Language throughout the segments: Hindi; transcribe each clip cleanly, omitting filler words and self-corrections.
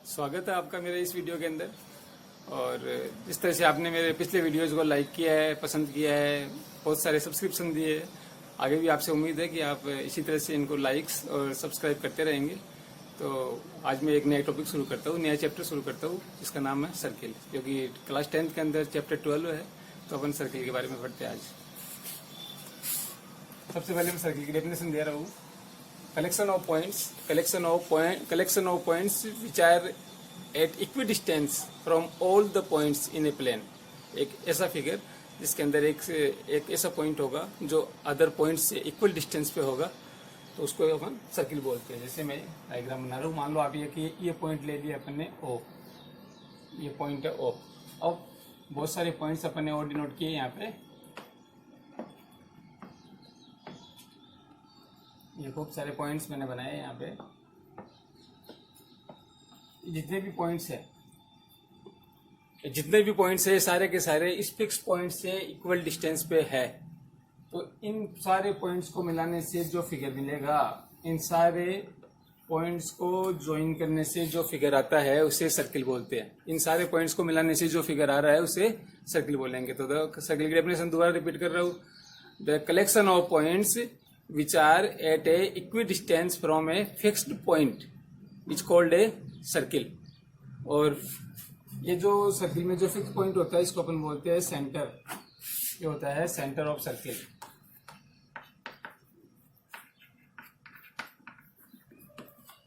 स्वागत है आपका मेरे इस वीडियो के अंदर। और जिस तरह से आपने मेरे पिछले वीडियोस को लाइक किया है, पसंद किया है, बहुत सारे सब्सक्रिप्शन दिए, आगे भी आपसे उम्मीद है कि आप इसी तरह से इनको लाइक्स और सब्सक्राइब करते रहेंगे। तो आज मैं एक नया टॉपिक शुरू करता हूँ, नया चैप्टर शुरू करता हूँ, जिसका नाम है सर्किल, क्योंकि क्लास 10th के अंदर चैप्टर 12 है। तो अपन सर्किल के बारे में पढ़ते हैं आज। सबसे पहले मैं सर्किल की डेफिनेशन दे रहा हूँ। collection of points which are at equidistance from all the points in a plane। एक ऐसा फिगर जिसके अंदर एक ऐसा पॉइंट होगा जो अदर पॉइंट से इक्वल डिस्टेंस पे होगा, तो उसको अपन सर्किल बोलते हैं। जैसे मैं डायग्राम बना रहा हूँ, मान लो आप ये पॉइंट ले लिया अपन ने O, ये पॉइंट है O। अब बहुत सारे पॉइंट्स अपन ने और डिनोट किए यहाँ पे, ये खूब सारे पॉइंट्स मैंने बनाए यहाँ पे। जितने भी पॉइंट्स है सारे के सारे इस फिक्स पॉइंट से इक्वल डिस्टेंस पे है। तो इन सारे पॉइंट्स को मिलाने से जो फिगर मिलेगा, इन सारे पॉइंट्स को ज्वाइन करने से जो फिगर आता है उसे सर्किल बोलते हैं। इन सारे पॉइंट्स को मिलाने से जो फिगर आ रहा है उसे सर्किल बोलेंगे। तो सर्किल की डेफिनेशन दोबारा रिपीट कर रहा हूँ। The collection of points which are at a equidistance from a fixed point is called a circle। और ये जो सर्किल में जो फिक्स पॉइंट होता है इसको अपन बोलते हैं सेंटर। ये होता है centre of circle.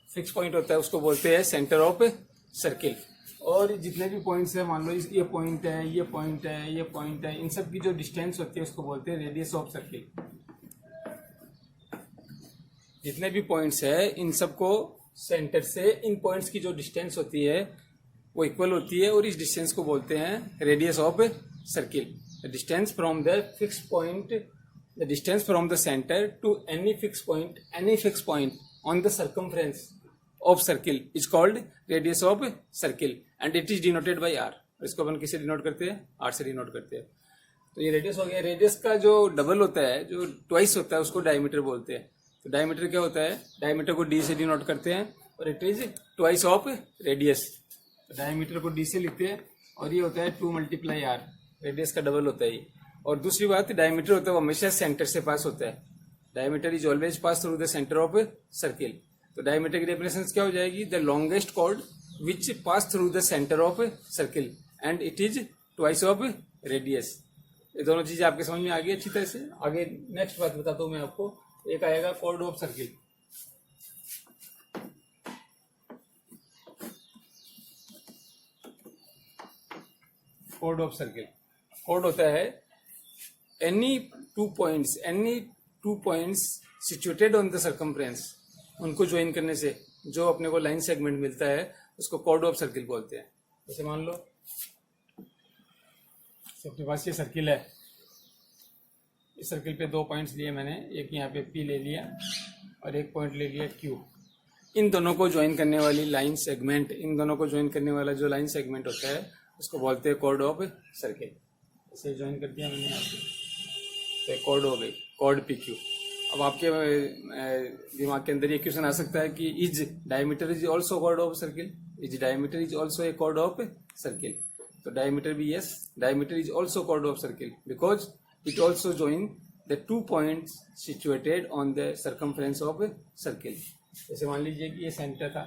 Fix point होता है उसको बोलते हैं सेंटर ऑफ सर्किल। और जितने भी पॉइंट्स है, मान लो ये पॉइंट है, ये पॉइंट है, ये पॉइंट है, इन सब की जो डिस्टेंस होती है उसको बोलते हैं रेडियस ऑफ सर्किल। जितने भी पॉइंट्स है इन सबको सेंटर से इन पॉइंट्स की जो डिस्टेंस होती है वो इक्वल होती है, और इस डिस्टेंस को बोलते हैं radius of circle. The distance from the fix point, the distance from the centre to any fix point on the circumference of circle is called radius of circle and it is denoted by R. इसको अपन किसे डिनोट करते हैं? आर से डिनोट करते हैं। तो ये रेडियस हो गया। रेडियस का जो डबल होता है, जो ट्वाइस होता है, उसको डायमीटर बोलते हैं। तो डायमीटर क्या होता है? डायमीटर को डी से डिनोट करते हैं और it is twice of radius. तो डायमीटर को डी से लिखते हैं और ये होता है 2 × r। रेडियस का डबल होता है ये। और दूसरी बात, डायमीटर होता है वो हमेशा सेंटर से पास होता है। Diameter is always pass through the centre of circle. तो डायमीटर की डेफिनेशन क्या हो जाएगी? The longest chord which pass through the centre of circle and it is twice of radius. ये दोनों चीजें आपके समझ में आ गई अच्छी तरह से। आगे नेक्स्ट बात बताता हूँ मैं आपको। एक आएगा chord of circle. Chord of circle chord होता है any two points situated on the circumference, उनको ज्वाइन करने से जो अपने को लाइन सेगमेंट मिलता है उसको कॉर्ड ऑफ सर्किल बोलते हैं। जैसे मान लो अपने पास ये सर्किल है, इस सर्किल पे 2 पॉइंट्स लिए मैंने, एक यहाँ पे P ले लिया और एक पॉइंट ले लिया Q। इन दोनों को ज्वाइन करने वाली लाइन सेगमेंट, इन दोनों को ज्वाइन करने वाला जो लाइन सेगमेंट होता है उसको बोलते हैं कॉर्ड ऑफ सर्किल। इसे ज्वाइन कर दिया मैंने यहाँ पे, तो कॉर्ड हो गई, कॉर्ड PQ। अब आपके दिमाग के अंदर ये क्वेश्चन आ सकता है कि is diameter is also chord of circle? Is diameter is also a chord of circle? तो डायमीटर भी yes, diameter is also chord of circle because it also join the 2 points situated on the circumference of a circle। जैसे मान लीजिए कि ये सेंटर था,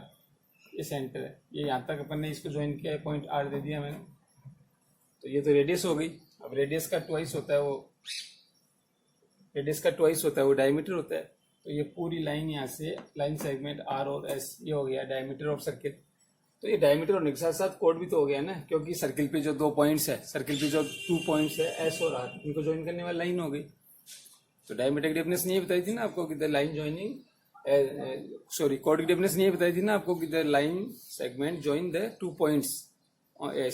ये सेंटर है, ये यहाँ तक अपन ने इसको ज्वाइन किया है, पॉइंट R दे दिया मैंने, तो ये तो रेडियस हो गई। अब रेडियस का ट्वाइस होता है वो डायमीटर होता है। तो ये पूरी लाइन यहाँ से लाइन सेगमेंट R और S, ये हो गया डायमीटर ऑफ सर्किल। तो ये डायमीटर होने के साथ साथ कोड भी तो हो गया ना, क्योंकि सर्किल पे जो 2 पॉइंट्स है, सर्किल पे जो 2 पॉइंट्स है S और R, इनको ज्वाइन करने वाली लाइन हो गई। तो डायमीटर की डेफिनेशन ये बताई थी ना आपको कि द लाइन ज्वाइनिंग, कोड की डेफिनेशन ये बताई थी ना आपको कि the line segment join the 2 points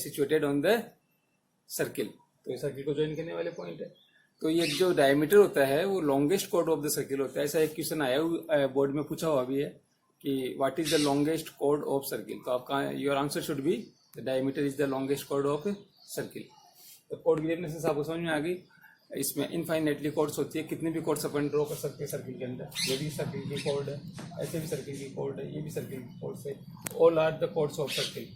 situated on the circle. तो सर्किल को ज्वाइन करने वाले पॉइंट है। तो ये जो डायमीटर होता है वो longest chord of the circle होता है। ऐसा एक क्वेश्चन आया बोर्ड में, पूछा हुआ भी है कि what is the longest chord of circle. तो आपका your answer should be the diameter is the longest chord of circle. तो कॉर्ड की डेफिनेशन आपको समझ में आ गई। इसमें इनफाइनेटली कोड्स होती है, कितने भी कोड्स अपन ड्रॉ कर सकते हैं सर्किल के अंदर। ये भी सर्किल की कोड है, ऐसे भी सर्किल की कोड है, ये भी सर्किल की कोड्स है। All are the chords of circle,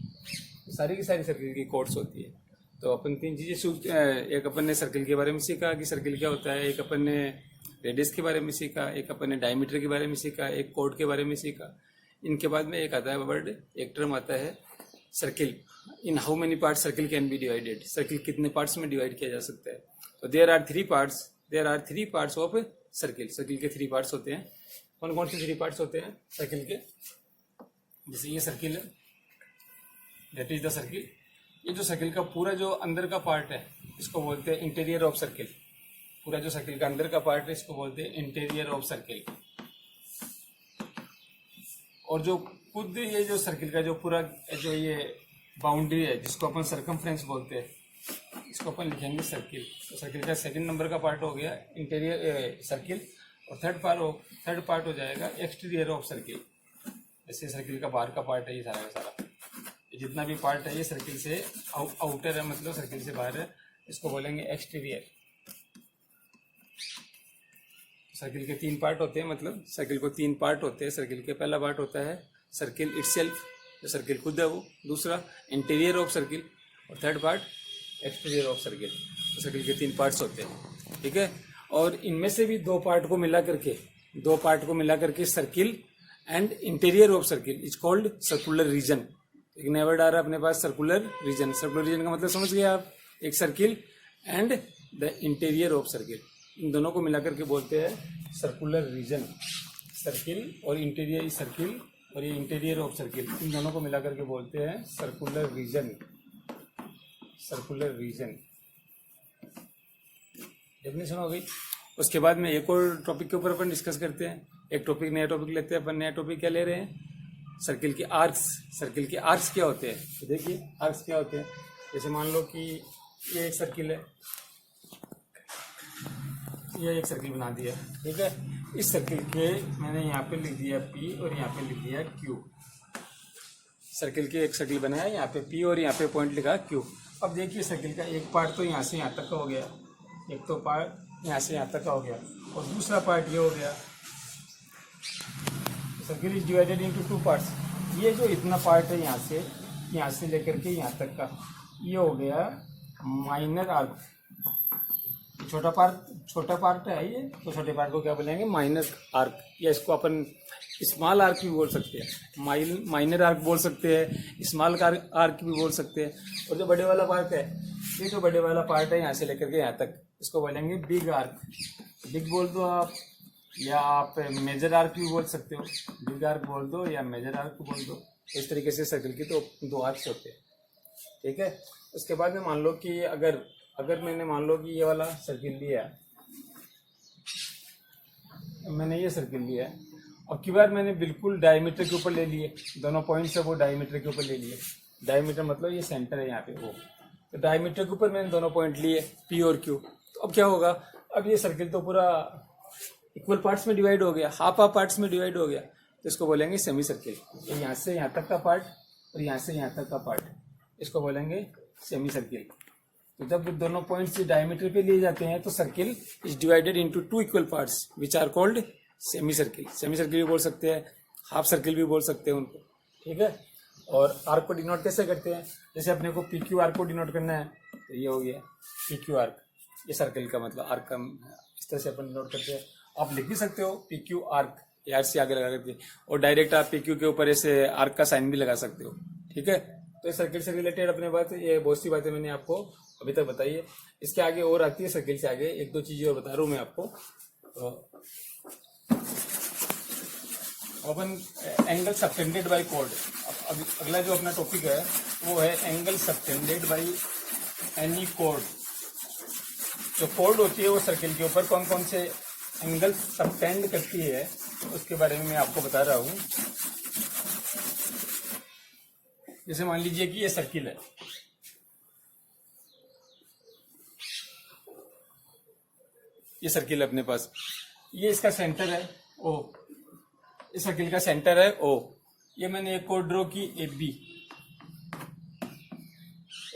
सारी की सारी सर्किल की कोड्स होती है। तो अपन 3 चीज़ें, एक अपन ने सर्किल के बारे में सीखा कि सर्किल क्या होता है, एक अपन ने रेडियस के बारे में सीखा, एक अपन ने डायमीटर के बारे में सीखा, एक कोड के बारे में सीखा। इनके बाद में एक आता है वर्ड, एक टर्म आता है circle. In how many parts circle can be divided, circle कितने पार्ट्स में डिवाइड किया जा सकता है। तो there are three parts of circle. Circle के 3 पार्ट्स होते हैं। कौन कौन से 3 पार्ट्स होते हैं सर्किल के? जैसे ये सर्किल है, दैट इज द सर्किल। ये जो सर्किल का पूरा जो अंदर का पार्ट है इसको बोलते हैं इंटीरियर ऑफ सर्किल। पूरा जो सर्किल का अंदर का पार्ट है इसको बोलते हैं इंटीरियर ऑफ सर्किल। और जो खुद ये जो सर्किल का जो पूरा जो ये बाउंड्री है जिसको अपन सर्कमफ्रेंस बोलते हैं, इसको अपन लिखेंगे सर्किल। तो सर्किल का 2nd नंबर का पार्ट हो गया इंटीरियर सर्किल, और थर्ड पार्ट हो जाएगा एक्सटीरियर ऑफ सर्किल। जैसे सर्किल का बाहर का पार्ट है ये सारा का सारा, ये जितना भी पार्ट है ये सर्किल से आउटर है, मतलब सर्किल से बाहर है, इसको बोलेंगे एक्सटीरियर। सर्किल के 3 पार्ट होते हैं, मतलब सर्किल को 3 पार्ट होते हैं। सर्किल के पहला पार्ट होता है सर्किल इटसेल्फ, जो सर्किल खुद है वो। दूसरा इंटीरियर ऑफ सर्किल, और third part exterior of circle. तो सर्किल के 3 पार्ट्स होते हैं, ठीक है। और इनमें से भी 2 पार्ट को मिला करके circle and interior of circle is called circular region. एक नया वर्ड आ रहा है अपने पास, सर्कुलर रीजन। सर्कुलर रीजन का मतलब समझ गए आप, एक circle and the interior of circle, इन दोनों को मिलाकर के बोलते हैं सर्कुलर रीजन। सर्किल और इंटीरियर सर्किल और ये इंटीरियर ऑफ सर्किल, इन दोनों को मिलाकर के बोलते हैं circular region. Circular reason definition हो गई। उसके बाद में एक और टॉपिक के ऊपर अपन डिस्कस करते हैं। एक नया टॉपिक लेते हैं अपन। नया टॉपिक क्या ले रहे हैं? सर्किल के आर्क्स। सर्किल के आर्क्स क्या होते हैं? तो देखिए आर्क्स क्या होते हैं। जैसे मान लो कि ये एक सर्किल है, ये एक सर्किल बना दिया, ठीक है। इस सर्किल के मैंने यहाँ पे लिख दिया P और यहाँ पे लिख दिया Q। सर्किल के एक सर्किल बनाया, यहाँ पे P और यहाँ पे पॉइंट लिखा Q। अब देखिए सर्किल का एक पार्ट तो यहाँ से यहाँ तक का हो गया, एक तो पार्ट यहाँ से यहाँ तक का हो गया, और दूसरा पार्ट ये हो गया। Circle is divided into 2 parts. ये जो इतना पार्ट है यहाँ से लेकर के यहाँ तक का, ये हो गया माइनर आर्क। छोटा पार्ट है ये, तो छोटे पार्ट को क्या बोलेंगे? माइनर आर्क, या इसको अपन स्मॉल आर्क भी बोल सकते हैं। माइनर आर्क बोल सकते हैं, स्मॉल आर्क भी बोल सकते हैं। और जो बड़े वाला पार्ट है, ये जो बड़े वाला पार्ट है यहाँ से लेकर के यहाँ तक, इसको बोलेंगे बिग आर्क। बिग बोल दो आप, या आप मेजर आर्क भी बोल सकते हो। बिग आर्क बोल दो या मेजर आर्क बोल दो। इस तरीके से सर्किल की तो 2 आर्क्स होते हैं, ठीक है। उसके बाद में मान लो कि अगर मैंने मान लो कि ये वाला सर्किल लिया, मैंने ये सर्किल लिया, अब की बार मैंने बिल्कुल डायमीटर के ऊपर ले लिए, दोनों पॉइंट्स है वो डायमीटर के ऊपर ले लिए। डायमीटर मतलब ये सेंटर है यहाँ पे वो, तो डायमीटर के ऊपर मैंने दोनों पॉइंट लिए P और Q। तो अब क्या होगा? अब ये सर्किल तो पूरा इक्वल पार्ट्स में डिवाइड हो गया, हाफ पार्ट्स में डिवाइड हो गया, तो इसको बोलेंगे सेमी सर्किल। तो यहाँ से यहाँ तक का पार्ट और यहाँ से यहाँ तक का पार्ट, इसको बोलेंगे सेमी सर्किल। तो जब दोनों पॉइंट्स डायमीटर पे लिए जाते हैं तो circle is divided into 2 equal parts which are called semicircle. Semicircle भी बोल सकते हैं, हाफ सर्किल भी बोल सकते हैं उनको, ठीक है। और आर्क को डिनोट कैसे करते हैं? जैसे अपने को PQ आर्क को डिनोट करना है, तो ये हो गया PQ आर्क। ये सर्किल का मतलब आर्क का इस तरह से अपन डिनोट करते हैं। आप लिख भी सकते हो PQ आर्क, यार से आगे लगा करके, और डायरेक्ट आप PQ के ऊपर ऐसे आर्क का साइन भी लगा सकते हो, ठीक है। तो सर्किल से रिलेटेड अपने बात, ये बहुत सी बातें मैंने आपको अभी तक बताई है। इसके आगे और आती है सर्किल से आगे 1-2 चीजें और बता रहा हूँ मैं आपको। तो अपन एंगल सबटेंडेड बाय कोड। अब अगला जो अपना टॉपिक है वो है angle subtended by any code. जो कोड होती है वो सर्किल के ऊपर कौन कौन से एंगल सबटेंड करती है उसके बारे में मैं आपको बता रहा हूँ। जैसे मान लीजिए कि ये सर्किल है, ये सर्किल अपने पास, ये इसका सेंटर है O, इस सर्किल का सेंटर है O। ये मैंने एक कोड ड्रॉ की AB,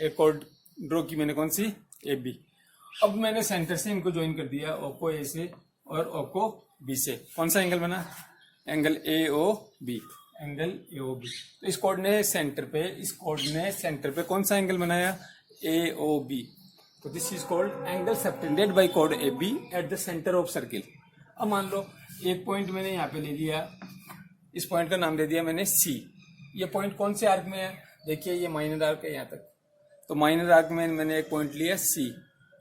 एक कोड ड्रॉ की मैंने कौन सी? AB। अब मैंने सेंटर से इनको ज्वाइन कर दिया, ओ को ए से और ओ को बी से। कौन सा एंगल बना? Angle A O B, angle A O B. तो इस कोड ने सेंटर पे कौन सा एंगल बनाया? A O B. तो this is called angle subtended by कोड A B at the centre of circle. अब मान लो एक पॉइंट मैंने यहाँ पे ले लिया, इस पॉइंट का नाम दे दिया मैंने सी। ये पॉइंट कौन से आर्क में है? देखिए ये माइनर आर्क है यहाँ तक, तो माइनर आर्क में मैंने एक पॉइंट लिया सी।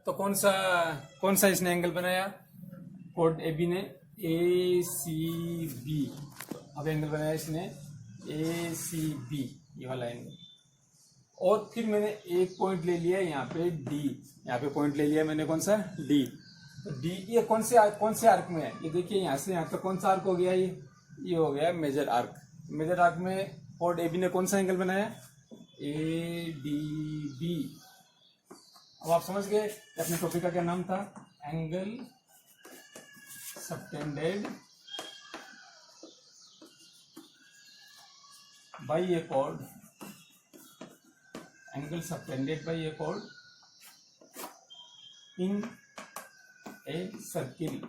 तो कौन सा इसने एंगल बनाया? कोड ए बी ने ए सी बी। अब एंगल बनाया इसने ए सी बी, ये वाला एंगल। और फिर मैंने एक पॉइंट ले लिया यहाँ पे डी, यहाँ पे पॉइंट ले लिया मैंने कौन सा? डी। तो डी ये कौन से आर्क में है? ये देखिए यहाँ से यहाँ तक कौन सा आर्क हो गया? ये हो गया मेजर आर्क। मेजर आर्क में कोड ए बी ने कौन सा एंगल बनाया? A D B. अब आप समझ गए अपने टॉपिक का क्या नाम था? Angle subtended bye A code, angle subtended bye A code in a circle.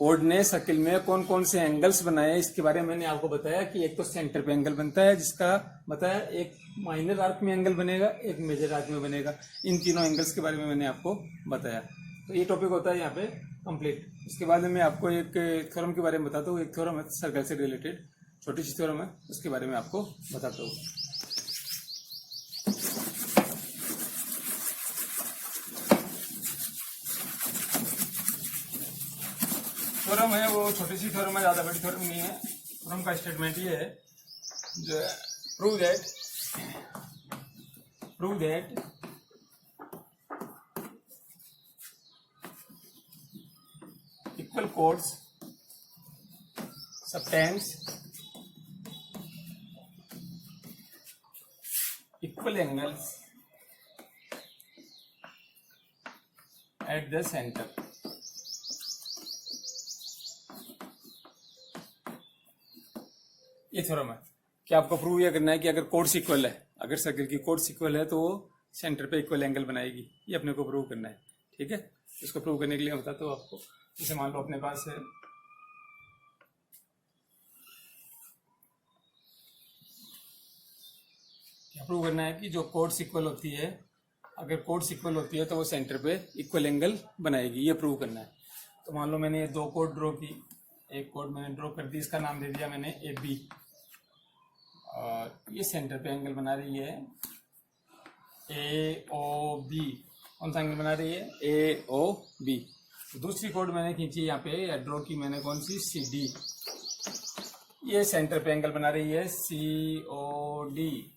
Code ने सर्किल में कौन कौन से एंगल्स बनाए इसके बारे में मैंने आपको बताया कि एक तो सेंटर पे एंगल बनता है जिसका बताया, एक माइनर आर्क में एंगल बनेगा, एक मेजर आर्क में बनेगा। इन तीनों एंगल्स के बारे में मैंने आपको बताया। तो ये टॉपिक होता है यहाँ पे कंप्लीट। इसके बाद में मैं आपको एक थ्योरम के बारे में बताता हूँ। एक थ्योरम है सर्कल से रिलेटेड, छोटी सी थ्योरम है, उसके बारे में आपको बताता हूँ। थ्योरम है वो छोटी सी थ्योरम है, ज्यादा बड़ी थ्योरम नहीं है। थ्योरम का स्टेटमेंट ये है जो prove that equal codes subtends equal angles eight the centre. ये थ्योरम है कि आपको प्रूव यह करना है कि अगर कोड्स इक्वल है, अगर सर्किल की कोड्स इक्वल है तो वो सेंटर पे इक्वल एंगल बनाएगी। ये अपने को प्रूव करना है, ठीक है। इसको प्रूव करने के लिए मैं बताता हूँ आपको। जैसे मान लो अपने पास है क्या प्रूव करना है कि जो कोड्स इक्वल होती है, अगर कोड्स इक्वल होती है तो वो सेंटर पे इक्वल एंगल बनाएगी। ये प्रूव करना है। तो मान लो मैंने ये दो कोड ड्रॉ की, एक कोड मैंने ड्रॉ कर दी, इसका नाम दे दिया मैंने ए बी, और ये सेंटर पे एंगल बना रही है ए ओ बी। कौन सा एंगल बना रही है? ए ओ बी। दूसरी कोड मैंने खींची यहाँ पे, ड्रॉ की मैंने कौन सी? C D. ये सेंटर पे एंगल बना रही है सी ओ डी।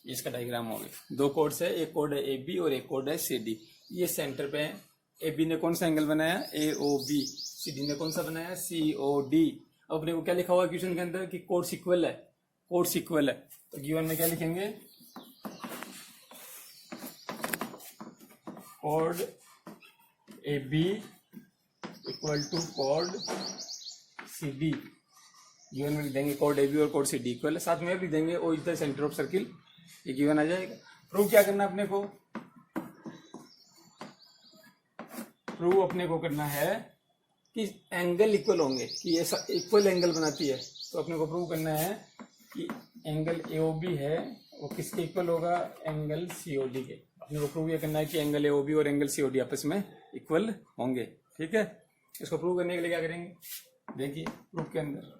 इसका डायग्राम हो गया। दो कोड्स है, एक कोड है ए बी और एक कोड है सी डी। ये सेंटर पे है। ए बी ने कौन सा एंगल बनाया? A O B. C D ने कौन सा बनाया? सी ओ डी। अब अपने को क्या लिखा हुआ है क्वेश्चन के अंदर कि कोड्स इक्वल है, कोड्स इक्वल है। तो गिवन में क्या लिखेंगे? Code A B equal to code C D. Given में लिख देंगे कोड ए बी और कोड सी डी इक्वल है। साथ में लिख देंगे ओ is the centre of circle. ये गिवन आ जाएगा। प्रूव क्या करना अपने को? प्रूव अपने को करना है कि एंगल इक्वल होंगे, कि ये इक्वल एंगल बनाती है। तो अपने को प्रूव करना है कि एंगल ए ओ बी है वो किसके इक्वल होगा? एंगल सी ओ डी के। अपने को प्रूव ये करना है कि एंगल ए ओ बी और एंगल सी ओ डी आपस में इक्वल होंगे, ठीक है। इसको प्रूव करने के लिए क्या करेंगे? देखिए प्रूफ के अंदर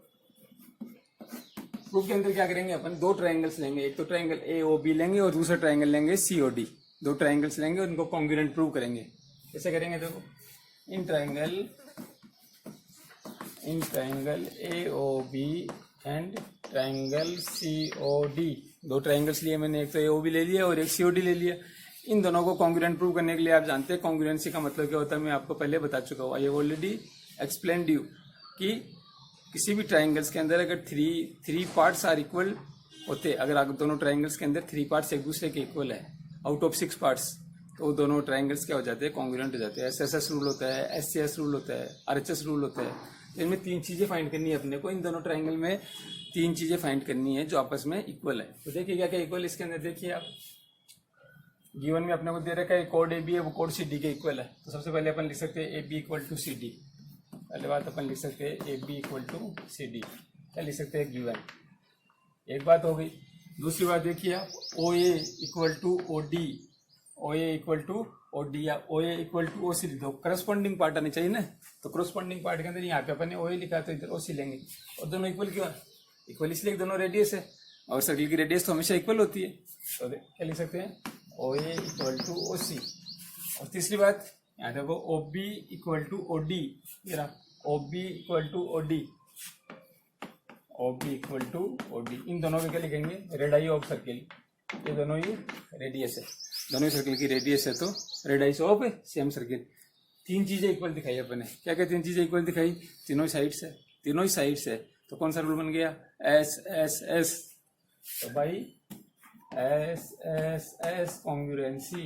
क्या करेंगे? अपन दो ट्रायंगल्स लेंगे, एक तो ट्रायंगल ए ओ बी लेंगे और दूसरा ट्रायंगल लेंगे सी ओ डी। दो ट्रायंगल्स लेंगे और इनको कॉन्ग्रुएंट प्रूव करेंगे। कैसे करेंगे? देखो, in triangle A O B and triangle C O D. दो ट्रायंगल्स लिए मैंने, एक तो ए ओ बी ले लिया और एक सी ओ डी ले लिया। इन दोनों को कॉन्ग्रुएंट प्रूव करने के लिए आप जानते हैं कॉन्ग्रुएंसी का मतलब क्या होता है, मैं आपको पहले बता चुका हूँ। I have already explained you कि किसी भी ट्रायंगल्स के अंदर अगर थ्री पार्ट्स आर इक्वल होते, अगर आप दोनों ट्रायंगल्स के अंदर थ्री पार्ट्स एक दूसरे के इक्वल है आउट ऑफ 6 पार्ट्स, तो दोनों ट्रायंगल्स क्या हो जाते हैं? कॉन्ग्रुएंट हो जाते हैं। SSS रूल होता है, SCS रूल होता है, RHS रूल होता है। इनमें 3 चीजें फाइंड करनी है अपने को। इन दोनों ट्रायंगल में 3 चीजें फाइंड करनी है जो आपस में इक्वल है। तो देखिए क्या क्या इक्वल इसके अंदर। देखिए आप, गिवन में अपने को दे रखा है कोड ए बी है वो कोड सी डी के इक्वल है। तो सबसे पहले अपन लिख सकते हैं A B equal to C D. पहले बात अपन लिख सकते हैं A B equal to C D, क्या लिख सकते हैं गिवन। एक बात हो गई। दूसरी बात देखिए आप, ओ A equal to O D, O A equal to O D या ओ ए इक्वल टू ओ सी लिख दो। करस्पॉन्डिंग पार्ट आनी चाहिए ना, तो करस्पॉन्डिंग पार्ट के अंदर यहाँ पे अपन ने ओ ए लिखा तो इधर ओ सी लेंगे। और दोनों इक्वल क्यों है? इक्वल इसलिए दोनों रेडियस है और सर्किल की रेडियस तो हमेशा इक्वल होती है। तो क्या लिख सकते हैं ओ A equal to O C. और तीसरी बात यहाँ देखो O B equal to O D, O B equal to O D, O B equal to O D. इन दोनों में क्या लिखेंगे? Radii of circle. ये दोनों ही रेडियस है, दोनों ही सर्किल की रेडियस है, तो रेडाइस ऑफ सेम सर्किल। तीन चीजें इक्वल दिखाई अपने। क्या क्या तीन चीजें इक्वल दिखाई? तीनों ही साइड्स है, तीनों ही साइड्स है। तो कौन सा रूल बन गया? S S S. तो भाई S S S congruency,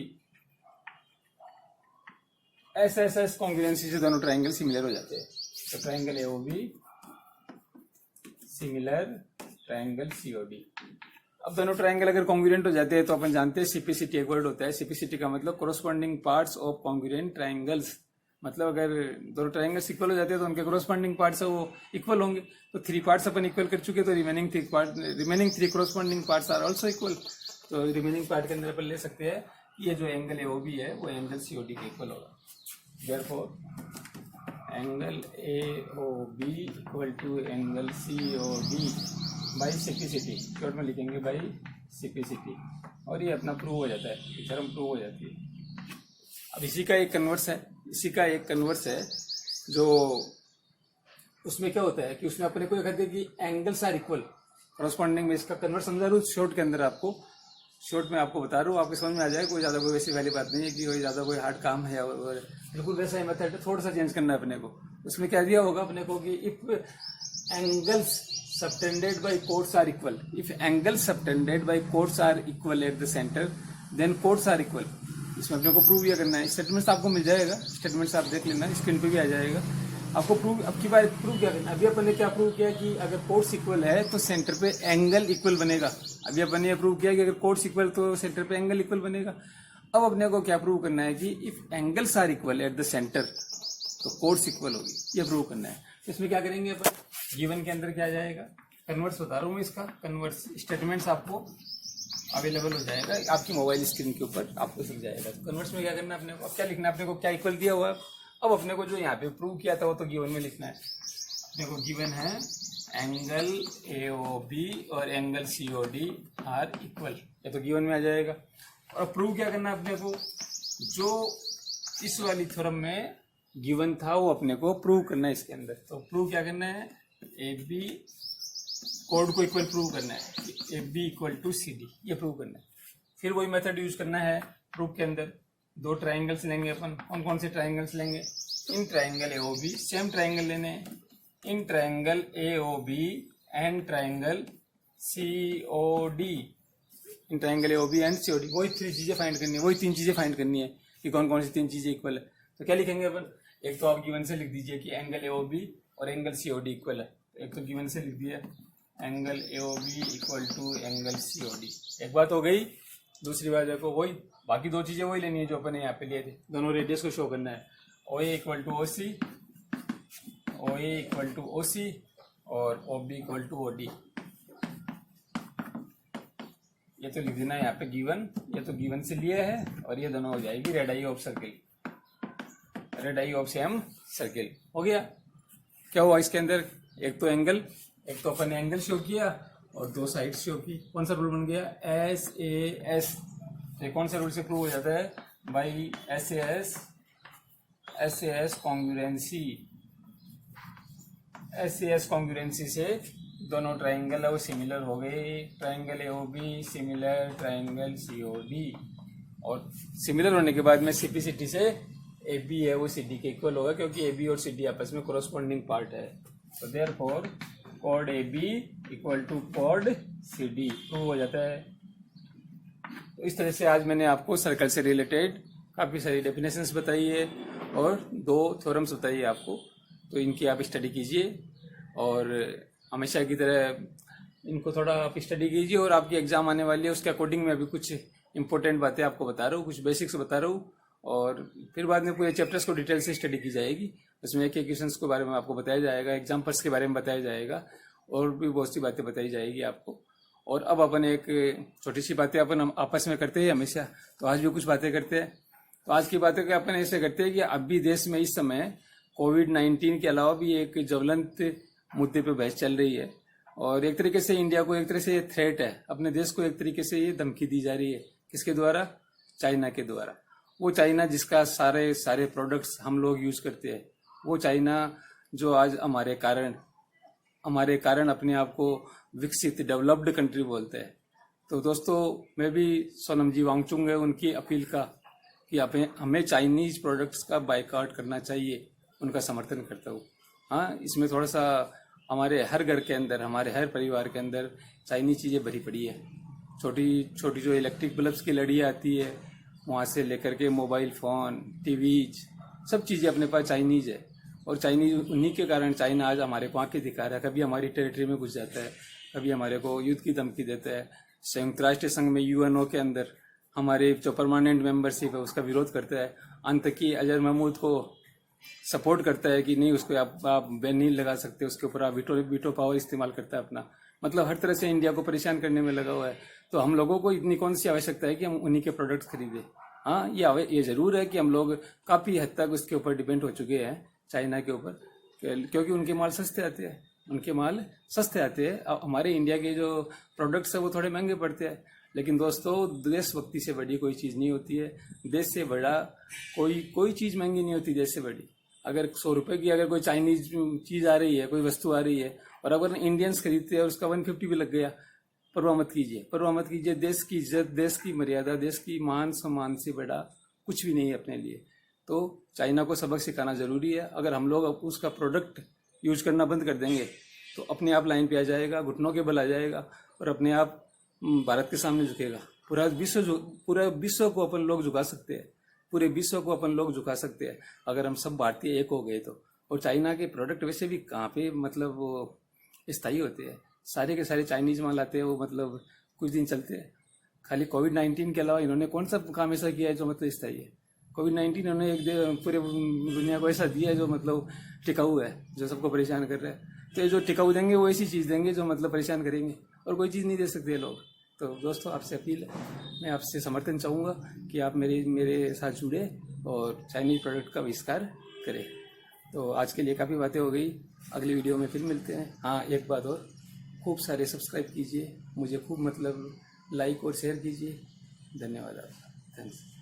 S S S congruency से दोनों ट्राइंगल सिमिलर हो जाते हैं। तो triangle A O B similar triangle C O D. अब दोनों ट्राइंगल अगर कॉन्ग्रुएंट हो जाते हैं तो अपन जानते हैं सीपीसीटी एक वर्ड होता है। सीपीसीटी का मतलब corresponding parts of congruent triangles. मतलब अगर दोनों ट्राइंगल्स इक्वल हो जाते हैं तो उनके कोरोस्पॉन्डिंग पार्ट्स है वो इक्वल होंगे। तो थ्री पार्ट्स अपन इक्वल कर चुके, तो remaining three corresponding parts are also equal. तो रिमेनिंग पार्ट के अंदर अपन ले सकते हैं ये जो एंगल ए ओ बी है वो एंगल सी ओ डी के इक्वल होगा। Therefore angle A O B equal to angle C O D by CPCT. Short में लिखेंगे बाई सीपीसीटी। और ये अपना प्रूव हो जाता है, थ्योरम प्रूव हो जाती है। अब इसी का एक कन्वर्स है, इसी का एक कन्वर्स है जो उसमें क्या होता है कि उसमें अपने को कहते हैं कि एंगल्स आर इक्वल करस्पॉन्डिंग में। इसका कन्वर्स समझा रहा हूँ शॉर्ट के अंदर, आपको शॉर्ट में आपको बता रहा हूँ, आपके समझ में आ जाए। कोई ज़्यादा कोई वैसी वाली बात नहीं है कि कोई ज़्यादा कोई हार्ड काम है, और बिल्कुल वैसा ही मेथड थोड़ा सा चेंज करना है अपने को। उसमें क्या दिया होगा अपने को कि if angles subtended by chords are equal, if angles subtended by chords are equal at the center then chords are equal। इसमें अपने को प्रूव ये करना है। स्टेटमेंट्स आपको मिल जाएगा, स्टेटमेंट्स आप देख लेना, स्क्रीन पे भी आ जाएगा आपको प्रूव। अब की बार प्रूव क्या करना है? अभी अपन ने क्या प्रूव किया कि अगर कोर्ड्स इक्वल है तो सेंटर पे एंगल इक्वल बनेगा। अभी अपन ने प्रूव किया कि अगर कोर्ड्स इक्वल तो सेंटर पे एंगल इक्वल बनेगा। अब अपने को क्या प्रूव करना है कि if angles are equal at the centre तो कोर्ड्स इक्वल होगी, ये प्रूव करना है। इसमें क्या करेंगे अपन? गिवन के अंदर क्या जाएगा? कन्वर्स बता रहा हूँ मैं इसका, कन्वर्स स्टेटमेंट्स आपको अवेलेबल हो जाएगा आपकी मोबाइल स्क्रीन के ऊपर, आपको दिख जाएगा। तो कन्वर्स में क्या करना है अपने को? अब क्या लिखना है अपने को? क्या इक्वल दिया हुआ है। अब अपने को जो यहाँ पे प्रूव किया था वो तो गिवन में लिखना है। अपने को गिवन है एंगल ए ओ बी और angle C O D are equal, ये तो गिवन में आ जाएगा। और प्रूव क्या करना है अपने को? जो इस वाली थ्योरम में गिवन था वो अपने को प्रूव करना है इसके अंदर। तो प्रूव क्या करना है? ए बी कोड को इक्वल प्रूव करना है, A B equal to C D, ये प्रूव करना है। फिर वही मेथड यूज करना है प्रूफ के अंदर। दो ट्राइंगल्स लेंगे अपन, कौन कौन से ट्राइंगल्स लेंगे? इन triangle A O B, same triangle लेने हैं, इन triangle A O B and triangle C O D, इन triangle A O B and C O D. वही थ्री चीजें फाइंड करनी है, वही तीन चीजें फाइंड करनी है कि कौन कौन सी तीन चीजें इक्वल है। तो क्या लिखेंगे अपन? एक तो आप गिवन से लिख दीजिए कि एंगल ए ओ बी और angle C O D equal है। एक तो गिवन से लिख दिया angle A O B equal to angle C O D, एक बात हो गई। दूसरी बात देखो वही बाकी दो चीजें वही लेनी है जो अपन ने यहाँ पे लिए थे, दोनों रेडियस को शो करना है। O A equal to O C, O A equal to O C और O B equal to O D. ये तो लिख देना है यहाँ पे गिवन, ये तो गिवन से लिए है और ये दोनों हो जाएगी radii of circle, radii of same circle. हो गया? क्या हुआ इसके अंदर? एक तो एंगल, एक तो अपन ने एंगल शो किया और दो साइड शो की। कौन सा रूल बन गया? S A S. तो कौन सा रूल से प्रूव हो जाता है? By S A S congruency. S A S congruency से दोनों ट्राइंगल है वो सिमिलर हो गए। Triangle A O B similar triangle C O D, और सिमिलर होने के बाद में सीपीसीटी से ए बी है वो सी डी के इक्वल होगा, क्योंकि ए बी और सी डी आपस में कोरोस्पॉन्डिंग पार्ट है। तो therefore code A B equal to code C D prove हो जाता है। तो इस तरह से आज मैंने आपको सर्कल से रिलेटेड काफ़ी सारी डेफिनेशंस बताई है और दो थ्योरम्स बताई है आपको। तो इनकी आप स्टडी कीजिए और हमेशा की तरह इनको थोड़ा आप स्टडी कीजिए, और आपकी एग्जाम आने वाली है उसके अकॉर्डिंग मैं अभी कुछ इंपॉर्टेंट बातें आपको बता रहा हूँ, कुछ बेसिक्स बता रहा हूँ, और फिर बाद में पूरे चैप्टर्स को डिटेल से स्टडी की जाएगी। उसमें एक क्वेश्चंस के बारे में आपको बताया जाएगा, एग्जाम्पल्स के बारे में बताया जाएगा, और भी बहुत सी बातें बताई जाएगी आपको। और अब अपन एक छोटी सी बातें अपन आपस में करते हैं हमेशा, तो आज भी कुछ बातें करते हैं। तो आज की बातें को अपन ऐसे करते हैं कि अब भी देश में इस समय कोविड-19 के अलावा भी एक ज्वलंत मुद्दे पे बहस चल रही है, और एक तरीके से इंडिया को एक तरह से ये थ्रेट है, अपने देश को एक तरीके से ये धमकी दी जा रही है। किसके द्वारा? चाइना के द्वारा। वो चाइना जिसका सारे प्रोडक्ट्स हम लोग यूज करते हैं, वो चाइना जो आज हमारे कारण अपने आप को विकसित डेवलप्ड कंट्री बोलते हैं। तो दोस्तों, मैं भी सोनम जी वांगचुक है उनकी अपील का कि हमें चाइनीज प्रोडक्ट्स का बायकॉट करना चाहिए, उनका समर्थन करता हूँ। हाँ, इसमें थोड़ा सा हमारे हर घर के अंदर, हमारे हर परिवार के अंदर चाइनीज चीज़ें भरी पड़ी है। छोटी छोटी जो इलेक्ट्रिक बल्ब्स की लड़ियाँ आती है, वहाँ से लेकर के मोबाइल फ़ोन, टीवीज, सब चीज़ें अपने पास चाइनीज है। और चाइनीज, उन्हीं के कारण चाइना आज हमारे को आंखें दिखा रहा है। कभी हमारी टेरिटरी में घुस जाता है, कभी हमारे को युद्ध की धमकी देता है। संयुक्त राष्ट्र संघ में UNO के अंदर हमारे जो परमानेंट मेंबरशिप है उसका विरोध करता है। अंत की अजहर महमूद को सपोर्ट करता है कि नहीं, उसको आप बैन नहीं लगा सकते, उसके ऊपर आप वीटो पावर इस्तेमाल करता है अपना। मतलब हर तरह से इंडिया को परेशान करने में लगा हुआ है। तो हम लोगों को इतनी कौन सी आवश्यकता है कि हम उन्हीं के प्रोडक्ट्स खरीदें? हाँ, ये जरूर है कि हम लोग काफ़ी हद तक उसके ऊपर डिपेंड हो चुके हैं, चाइना के ऊपर, क्योंकि उनके माल सस्ते आते हैं। अब हमारे इंडिया के जो प्रोडक्ट्स है वो थोड़े महंगे पड़ते हैं। लेकिन दोस्तों, देशभक्ति से बड़ी कोई चीज़ नहीं होती है। देश से बड़ा कोई चीज़ महंगी नहीं होती देश से बड़ी। अगर 100 रुपये की अगर कोई चाइनीज चीज़ आ रही है, कोई वस्तु आ रही है, और अगर इंडियंस खरीदते हैं और उसका 150 भी लग गया, परवाह मत कीजिए। देश की इज्जत, देश की मर्यादा, देश की मान सम्मान से बड़ा कुछ भी नहीं है अपने लिए। तो चाइना को सबक सिखाना जरूरी है। अगर हम लोग उसका प्रोडक्ट यूज करना बंद कर देंगे तो अपने आप लाइन पे आ जाएगा, घुटनों के बल आ जाएगा, और अपने आप भारत के सामने झुकेगा। पूरा विश्व को अपन लोग झुका सकते हैं, पूरे विश्व को अपन लोग झुका सकते हैं अगर हम सब भारतीय एक हो गए तो। और चाइना के प्रोडक्ट वैसे भी कहाँ पे मतलब वो स्थायी होते हैं, सारे के सारे चाइनीज माल आते हैं, वो मतलब कुछ दिन चलते हैं। खाली कोविड-19 के अलावा इन्होंने कौन सा काम ऐसा किया है जो मतलब स्थायी है? कोविड-19 इन्होंने पूरे दुनिया को ऐसा दिया है जो मतलब टिकाऊ है, जो सबको परेशान कर रहा है। तो ये जो टिकाऊ देंगे वो ऐसी चीज़ देंगे जो मतलब परेशान करेंगे, और कोई चीज़ नहीं दे सकते लोग। तो दोस्तों, आपसे अपील है, मैं आपसे समर्थन चाहूँगा कि आप मेरे साथ जुड़े और चाइनीज प्रोडक्ट का बहिष्कार करें। तो आज के लिए काफ़ी बातें हो गई, अगली वीडियो में फिर मिलते हैं। हाँ, एक बात और, खूब सारे सब्सक्राइब कीजिए मुझे, खूब मतलब लाइक और शेयर कीजिए। धन्यवाद आपका, थैंक्स।